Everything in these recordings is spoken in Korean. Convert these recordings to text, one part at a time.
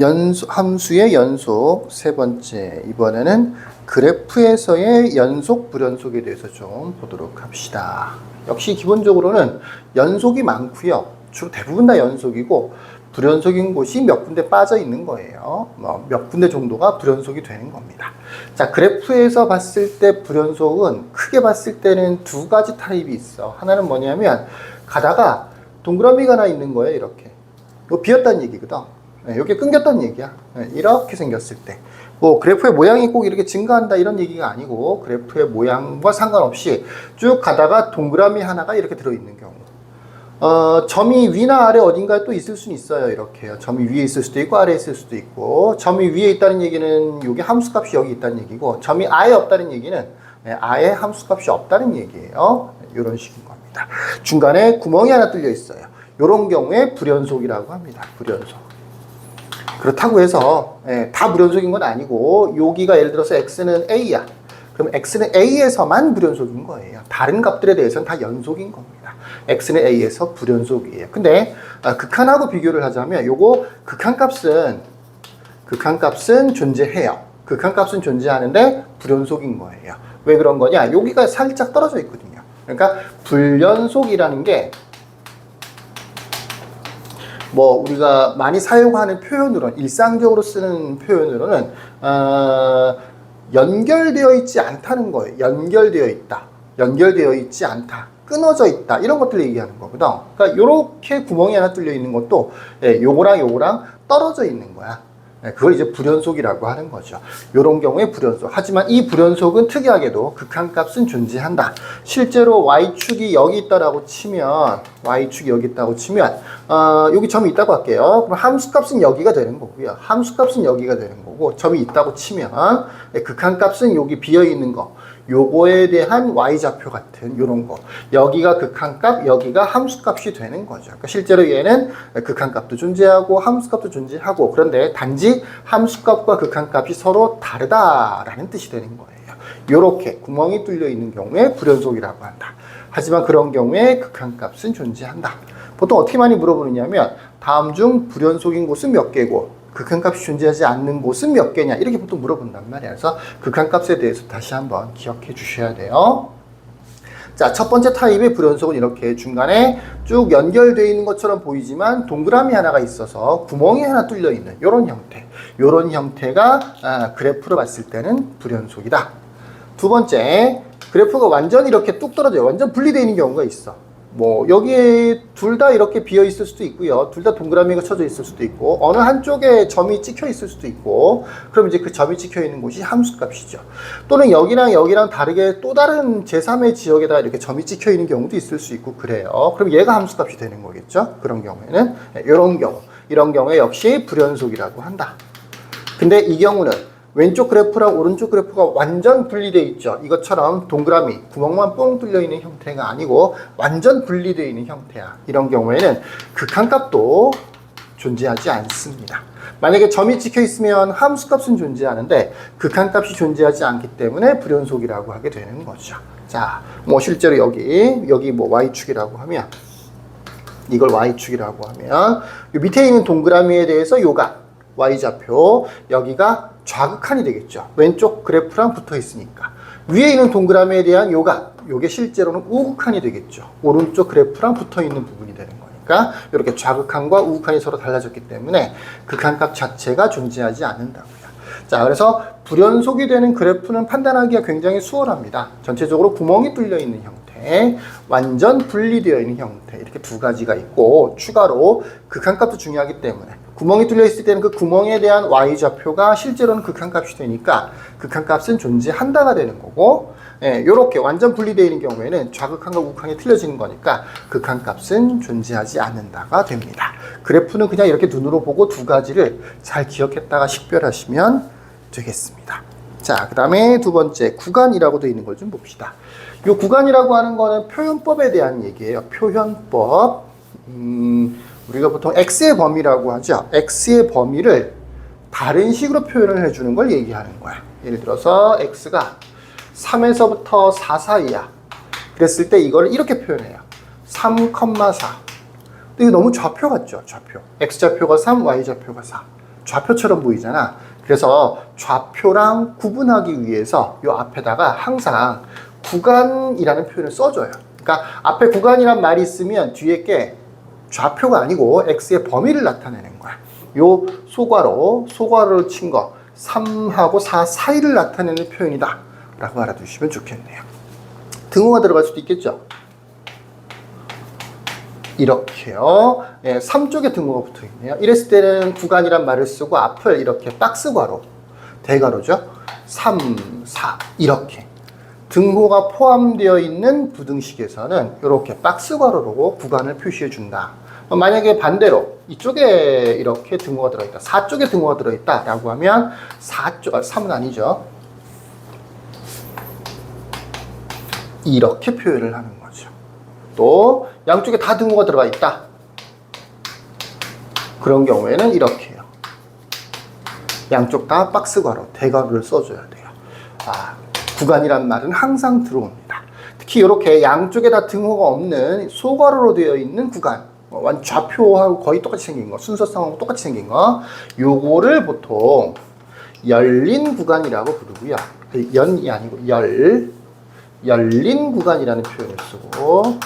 함수의 연속 세 번째, 이번에는 그래프에서의 연속 불연속에 대해서 좀 보도록 합시다. 역시 기본적으로는 연속이 많고요. 주로 대부분 다 연속이고 불연속인 곳이 몇 군데 빠져 있는 거예요. 몇 군데 정도가 불연속이 되는 겁니다. 자, 그래프에서 봤을 때 불연속은 크게 봤을 때는 두 가지 타입이 있어. 하나는 뭐냐면 가다가 동그라미가 하나 있는 거예요. 이렇게. 이거 비었다는 얘기거든. 이게 끊겼다는 얘기야. 이렇게 생겼을 때. 뭐 그래프의 모양이 꼭 이렇게 증가한다 이런 얘기가 아니고 그래프의 모양과 상관없이 쭉 가다가 동그라미 하나가 이렇게 들어있는 경우. 점이 위나 아래 어딘가에 또 있을 수는 있어요. 이렇게요. 점이 위에 있을 수도 있고 아래에 있을 수도 있고, 점이 위에 있다는 얘기는 이게 함수값이 여기 있다는 얘기고, 점이 아예 없다는 얘기는 아예 함수값이 없다는 얘기예요. 이런 식인 겁니다. 중간에 구멍이 하나 뚫려 있어요. 이런 경우에 불연속이라고 합니다. 불연속. 그렇다고 해서 다 불연속인 건 아니고, 여기가 예를 들어서 x는 a야. 그럼 x는 a에서만 불연속인 거예요. 다른 값들에 대해서는 다 연속인 겁니다. x는 a에서 불연속이에요. 근데 극한하고 비교를 하자면 요거 극한값은 존재해요. 극한값은 존재하는데 불연속인 거예요. 왜 그런 거냐? 여기가 살짝 떨어져 있거든요. 그러니까 불연속이라는 게 뭐 우리가 많이 사용하는 표현으로는, 일상적으로 쓰는 표현으로는 연결되어 있지 않다는 거예요. 연결되어 있다, 연결되어 있지 않다, 끊어져 있다, 이런 것들을 얘기하는 거거든. 그러니까 요렇게 구멍이 하나 뚫려 있는 것도 요거랑 떨어져 있는 거야. 그걸 이제 불연속이라고 하는 거죠. 요런 경우에 불연속. 하지만 이 불연속은 특이하게도 극한값은 존재한다. 실제로 y축이 여기 있다라고 치면, y축이 여기 있다고 치면 여기 점이 있다고 할게요. 그럼 함수값은 여기가 되는 거고요. 함수값은 여기가 되는 거고, 점이 있다고 치면 극한값은 여기 비어있는 거, 요거에 대한 y좌표 같은 요런 거, 여기가 극한값, 여기가 함수값이 되는 거죠. 그러니까 실제로 얘는 극한값도 존재하고 함수값도 존재하고, 그런데 단지 함수값과 극한값이 서로 다르다라는 뜻이 되는 거예요. 요렇게 구멍이 뚫려 있는 경우에 불연속이라고 한다. 하지만 그런 경우에 극한값은 존재한다. 보통 어떻게 많이 물어보느냐면 다음 중 불연속인 곳은 몇 개고 극한값이 존재하지 않는 곳은 몇 개냐, 이렇게 보통 물어본단 말이야. 그래서 극한값에 대해서 다시 한번 기억해 주셔야 돼요. 자, 첫 번째 타입의 불연속은 이렇게 중간에 쭉 연결되어 있는 것처럼 보이지만 동그라미 하나가 있어서 구멍이 하나 뚫려 있는 이런 형태. 이런 형태가 그래프로 봤을 때는 불연속이다. 두 번째, 그래프가 완전히 이렇게 뚝 떨어져요. 완전 분리되어 있는 경우가 있어. 뭐 여기에 둘 다 이렇게 비어 있을 수도 있고요. 둘 다 동그라미가 쳐져 있을 수도 있고, 어느 한쪽에 점이 찍혀 있을 수도 있고, 그럼 이제 그 점이 찍혀 있는 곳이 함수값이죠. 또는 여기랑 다르게 또 다른 제3의 지역에다 이렇게 점이 찍혀 있는 경우도 있을 수 있고 그래요. 그럼 얘가 함수값이 되는 거겠죠. 그런 경우에는 이런 경우에 역시 불연속이라고 한다. 근데 이 경우는 왼쪽 그래프랑 오른쪽 그래프가 완전 분리되어 있죠. 이것처럼 동그라미, 구멍만 뻥 뚫려 있는 형태가 아니고 완전 분리되어 있는 형태야. 이런 경우에는 극한값도 존재하지 않습니다. 만약에 점이 찍혀 있으면 함수값은 존재하는데 극한값이 존재하지 않기 때문에 불연속이라고 하게 되는 거죠. 자, 뭐 실제로 여기 뭐 y축이라고 하면, 이걸 y축이라고 하면 이 밑에 있는 동그라미에 대해서 요가 y좌표, 여기가 좌극한이 되겠죠. 왼쪽 그래프랑 붙어 있으니까. 위에 있는 동그라미에 대한 요게 실제로는 우극한이 되겠죠. 오른쪽 그래프랑 붙어 있는 부분이 되는 거니까 이렇게 좌극한과 우극한이 서로 달라졌기 때문에 극한값 자체가 존재하지 않는다고요. 자, 그래서 불연속이 되는 그래프는 판단하기가 굉장히 수월합니다. 전체적으로 구멍이 뚫려 있는 형태, 완전 분리되어 있는 형태, 이렇게 두 가지가 있고, 추가로 극한값도 중요하기 때문에 구멍이 뚫려 있을 때는 그 구멍에 대한 y좌표가 실제로는 극한값이 되니까 극한값은 존재한다가 되는 거고, 요렇게 완전 분리되어 있는 경우에는 좌극한과 우극한이 틀려지는 거니까 극한값은 존재하지 않는다가 됩니다. 그래프는 그냥 이렇게 눈으로 보고 두 가지를 잘 기억했다가 식별하시면 되겠습니다. 자, 그 다음에 두 번째, 구간이라고 되어 있는 걸 좀 봅시다. 이 구간이라고 하는 거는 표현법에 대한 얘기예요. 표현법. 우리가 보통 x의 범위라고 하죠. x의 범위를 다른 식으로 표현을 해주는 걸 얘기하는 거야. 예를 들어서 x가 3에서부터 4 사이야. 그랬을 때 이걸 이렇게 표현해요. 3,4. 근데 이거 너무 좌표 같죠? 좌표. x좌표가 3, y좌표가 4. 좌표처럼 보이잖아. 그래서 좌표랑 구분하기 위해서 요 앞에다가 항상 구간이라는 표현을 써줘요. 그러니까 앞에 구간이란 말이 있으면 뒤에 게 좌표가 아니고 x의 범위를 나타내는 거야. 요 소괄호를 친 거 3하고 4 사이를 나타내는 표현이다 라고 알아두시면 좋겠네요. 등호가 들어갈 수도 있겠죠. 이렇게요. 3쪽에 등호가 붙어 있네요. 이랬을 때는 구간이란 말을 쓰고 앞을 이렇게 박스괄호, 대괄호죠. 3, 4 이렇게 등호가 포함되어 있는 부등식에서는 이렇게 박스괄호로 구간을 표시해 준다. 만약에 반대로 이쪽에 이렇게 등호가 들어있다, 4쪽에 등호가 들어있다 라고 하면 3은 아니죠. 이렇게 표현을 하는 거죠. 또 양쪽에 다 등호가 들어가 있다. 그런 경우에는 이렇게 해요. 양쪽 다 박스괄호, 대괄호를 써줘야 돼요. 구간이란 말은 항상 들어옵니다. 특히 이렇게 양쪽에 다 등호가 없는 소괄호로 되어 있는 구간, 좌표하고 거의 똑같이 생긴 거, 순서상하고 똑같이 생긴 거, 요거를 보통 열린 구간이라고 부르고요. 연이 아니고 열린 구간이라는 표현을 쓰고,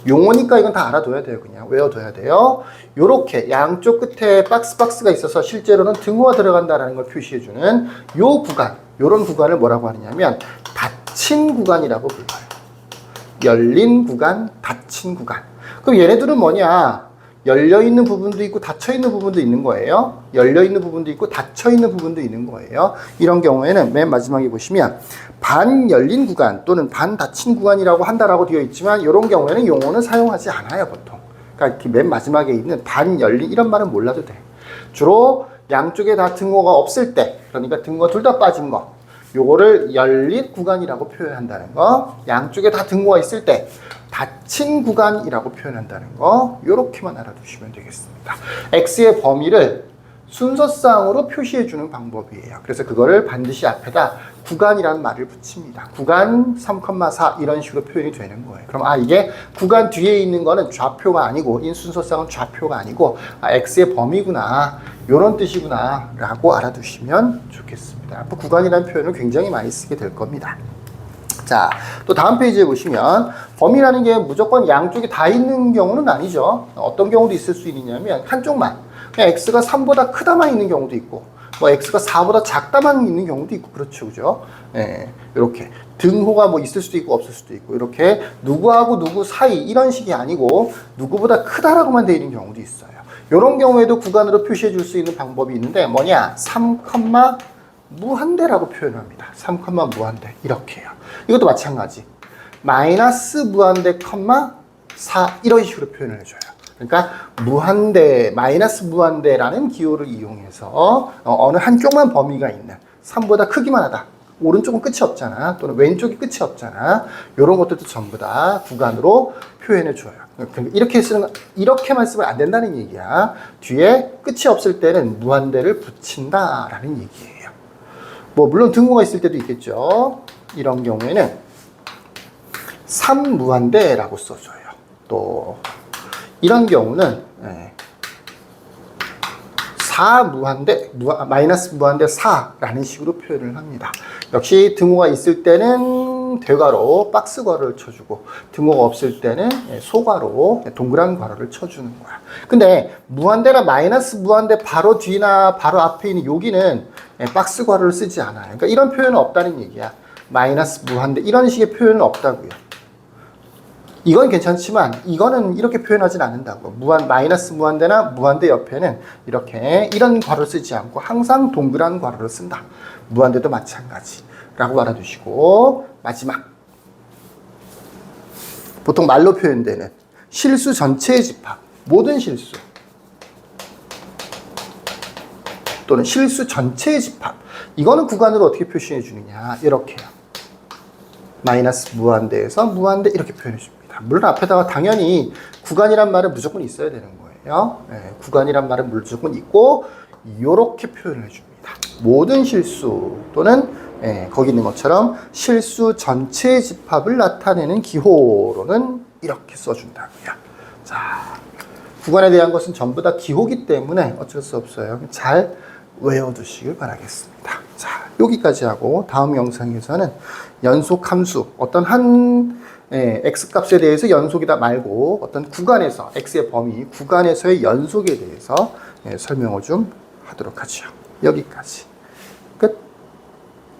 용어니까 이건 다 알아둬야 돼요. 그냥 외워둬야 돼요. 요렇게 양쪽 끝에 박스가 있어서 실제로는 등호가 들어간다는 걸 표시해주는 요 구간, 요런 구간을 뭐라고 하느냐면 닫힌 구간이라고 불러요. 열린 구간, 닫힌 구간. 그럼 얘네들은 뭐냐? 열려있는 부분도 있고 닫혀있는 부분도 있는 거예요. 열려있는 부분도 있고 닫혀있는 부분도 있는 거예요. 이런 경우에는 맨 마지막에 보시면 반 열린 구간 또는 반 닫힌 구간이라고 한다라고 되어 있지만 이런 경우에는 용어는 사용하지 않아요, 보통. 그러니까 이렇게 맨 마지막에 있는 반 열린 이런 말은 몰라도 돼. 주로 양쪽에 다 등호가 없을 때, 그러니까 등호가 둘 다 빠진 거, 요거를 열린 구간이라고 표현한다는 거, 양쪽에 다 등호가 있을 때 닫힌 구간이라고 표현한다는 거, 요렇게만 알아두시면 되겠습니다. x의 범위를 순서상으로 표시해주는 방법이에요. 그래서 그거를 반드시 앞에다 구간이라는 말을 붙입니다. 구간 3,4 이런 식으로 표현이 되는 거예요. 그럼 이게 구간 뒤에 있는 거는 좌표가 아니고, 이 순서상은 좌표가 아니고 x의 범위구나, 요런 뜻이구나 라고 알아두시면 좋겠습니다. 앞으로 구간이라는 표현을 굉장히 많이 쓰게 될 겁니다. 자, 또 다음 페이지에 보시면 범위라는 게 무조건 양쪽에 다 있는 경우는 아니죠. 어떤 경우도 있을 수 있냐면 한쪽만, 그냥 x가 3보다 크다만 있는 경우도 있고, 뭐 x가 4보다 작다만 있는 경우도 있고, 그렇죠, 그죠? 이렇게 등호가 뭐 있을 수도 있고 없을 수도 있고, 이렇게 누구하고 누구 사이 이런 식이 아니고 누구보다 크다라고만 되어 있는 경우도 있어요. 이런 경우에도 구간으로 표시해 줄 수 있는 방법이 있는데 뭐냐? 3, 무한대라고 표현합니다. 3, 무한대 이렇게 해요. 이것도 마찬가지. 마이너스 무한대, 4 이런 식으로 표현을 해줘요. 그러니까 무한대, 마이너스 무한대라는 기호를 이용해서 어느 한쪽만 범위가 있는 3보다 크기만 하다. 오른쪽은 끝이 없잖아. 또는 왼쪽이 끝이 없잖아. 이런 것들도 전부 다 구간으로 표현해 줘요. 이렇게만 쓰면 안 된다는 얘기야. 뒤에 끝이 없을 때는 무한대를 붙인다라는 얘기예요. 물론 등호가 있을 때도 있겠죠. 이런 경우에는 3무한대라고 써줘요. 또 이런 경우는 4무한대, 마이너스 무한대 4라는 식으로 표현을 합니다. 역시 등호가 있을 때는 대괄호, 박스괄호를 쳐주고, 등호가 없을 때는 소괄호, 동그란 괄호를 쳐주는 거야. 근데 무한대나 마이너스 무한대 바로 뒤나 바로 앞에 있는 여기는 박스괄호를 쓰지 않아요. 그러니까 이런 표현은 없다는 얘기야. 마이너스 무한대 이런 식의 표현은 없다고요. 이건 괜찮지만 이거는 이렇게 표현하진 않는다고. 마이너스 무한대나 무한대 옆에는 이렇게 이런 괄호를 쓰지 않고 항상 동그란 괄호를 쓴다. 무한대도 마찬가지라고 알아두시고, 마지막 보통 말로 표현되는 실수 전체의 집합, 모든 실수 또는 실수 전체의 집합, 이거는 구간으로 어떻게 표시해 주느냐, 이렇게요. 마이너스 무한대에서 무한대 이렇게 표현해 줍니다. 물론 앞에다가 당연히 구간이란 말은 무조건 있어야 되는 거예요. 구간이란 말은 무조건 있고 이렇게 표현을 해줍니다. 모든 실수 또는 거기 있는 것처럼 실수 전체의 집합을 나타내는 기호로는 이렇게 써준다고요. 자, 구간에 대한 것은 전부 다 기호기 때문에 어쩔 수 없어요. 잘 외워두시길 바라겠습니다. 자, 여기까지 하고 다음 영상에서는 연속 함수, 어떤 한 x값에 대해서 연속이다 말고 어떤 구간에서, x의 범위, 구간에서의 연속에 대해서 설명을 좀 하도록 하죠. 여기까지. 끝.